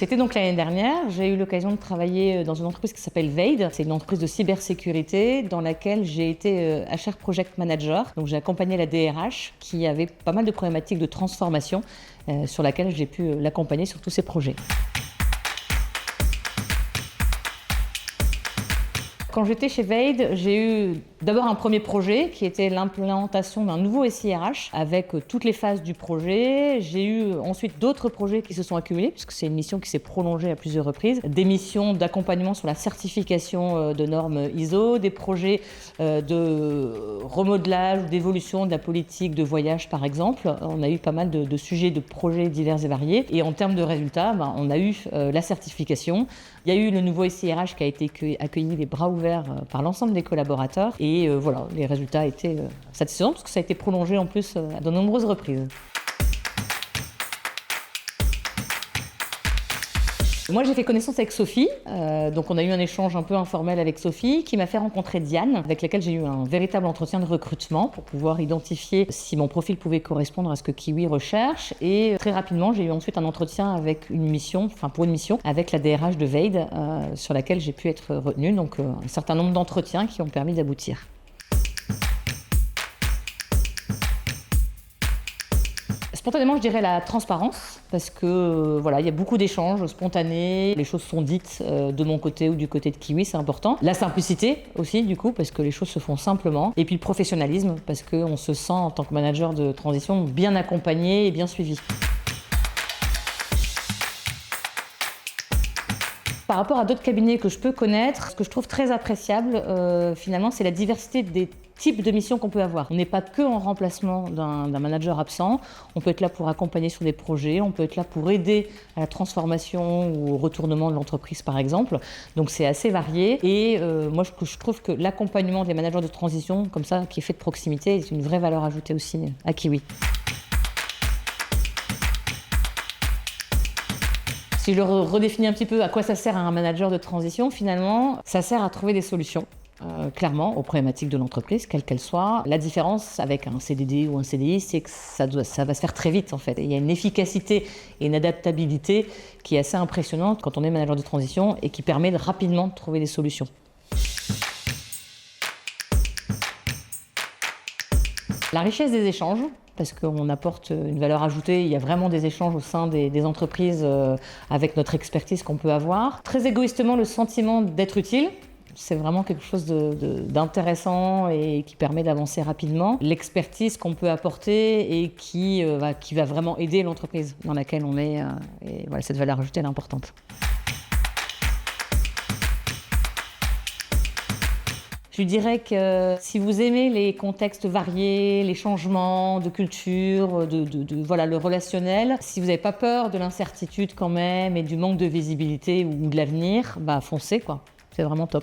C'était donc l'année dernière, j'ai eu l'occasion de travailler dans une entreprise qui s'appelle Veid. C'est une entreprise de cybersécurité dans laquelle j'ai été HR Project Manager. Donc j'ai accompagné la DRH qui avait pas mal de problématiques de transformation sur laquelle j'ai pu l'accompagner sur tous ces projets. Quand j'étais chez Veid, j'ai eu d'abord un premier projet qui était l'implémentation d'un nouveau SIRH avec toutes les phases du projet. J'ai eu ensuite d'autres projets qui se sont accumulés puisque c'est une mission qui s'est prolongée à plusieurs reprises. Des missions d'accompagnement sur la certification de normes ISO, des projets de remodelage ou d'évolution de la politique de voyage par exemple. On a eu pas mal de sujets, de projets divers et variés. Et en termes de résultats, on a eu la certification. Il y a eu le nouveau SIRH qui a été accueilli les bras ouverts par l'ensemble des collaborateurs et voilà, les résultats étaient satisfaisants parce que ça a été prolongé en plus à de nombreuses reprises. Moi, j'ai fait connaissance avec Sophie, donc on a eu un échange un peu informel avec Sophie qui m'a fait rencontrer Diane, avec laquelle j'ai eu un véritable entretien de recrutement pour pouvoir identifier si mon profil pouvait correspondre à ce que Kiwi recherche. Et très rapidement, j'ai eu ensuite un entretien avec pour une mission avec la DRH de Veid, sur laquelle j'ai pu être retenue, donc un certain nombre d'entretiens qui ont permis d'aboutir. Spontanément, je dirais la transparence, parce que voilà, il y a beaucoup d'échanges spontanés, les choses sont dites de mon côté ou du côté de Kiwi, c'est important. La simplicité aussi, du coup, parce que les choses se font simplement. Et puis le professionnalisme, parce qu'on se sent en tant que manager de transition bien accompagné et bien suivi. Par rapport à d'autres cabinets que je peux connaître, ce que je trouve très appréciable, finalement, c'est la diversité des types de missions qu'on peut avoir. On n'est pas que en remplacement d'un manager absent, on peut être là pour accompagner sur des projets, on peut être là pour aider à la transformation ou au retournement de l'entreprise par exemple. Donc c'est assez varié et moi je trouve que l'accompagnement des managers de transition, comme ça, qui est fait de proximité, est une vraie valeur ajoutée aussi à Kiwi. Si je redéfinis un petit peu à quoi ça sert à un manager de transition, finalement, ça sert à trouver des solutions, clairement, aux problématiques de l'entreprise, quelles qu'elles soient. La différence avec un CDD ou un CDI, c'est que ça va se faire très vite, en fait. Et il y a une efficacité et une adaptabilité qui est assez impressionnante quand on est manager de transition et qui permet de rapidement trouver des solutions. La richesse des échanges, parce qu'on apporte une valeur ajoutée, il y a vraiment des échanges au sein des entreprises avec notre expertise qu'on peut avoir. Très égoïstement, le sentiment d'être utile, c'est vraiment quelque chose d'intéressant et qui permet d'avancer rapidement. L'expertise qu'on peut apporter et qui va vraiment aider l'entreprise dans laquelle on est, et voilà, cette valeur ajoutée elle est importante. Je dirais que si vous aimez les contextes variés, les changements de culture, voilà, le relationnel, si vous n'avez pas peur de l'incertitude quand même et du manque de visibilité ou de l'avenir, foncez quoi. C'est vraiment top.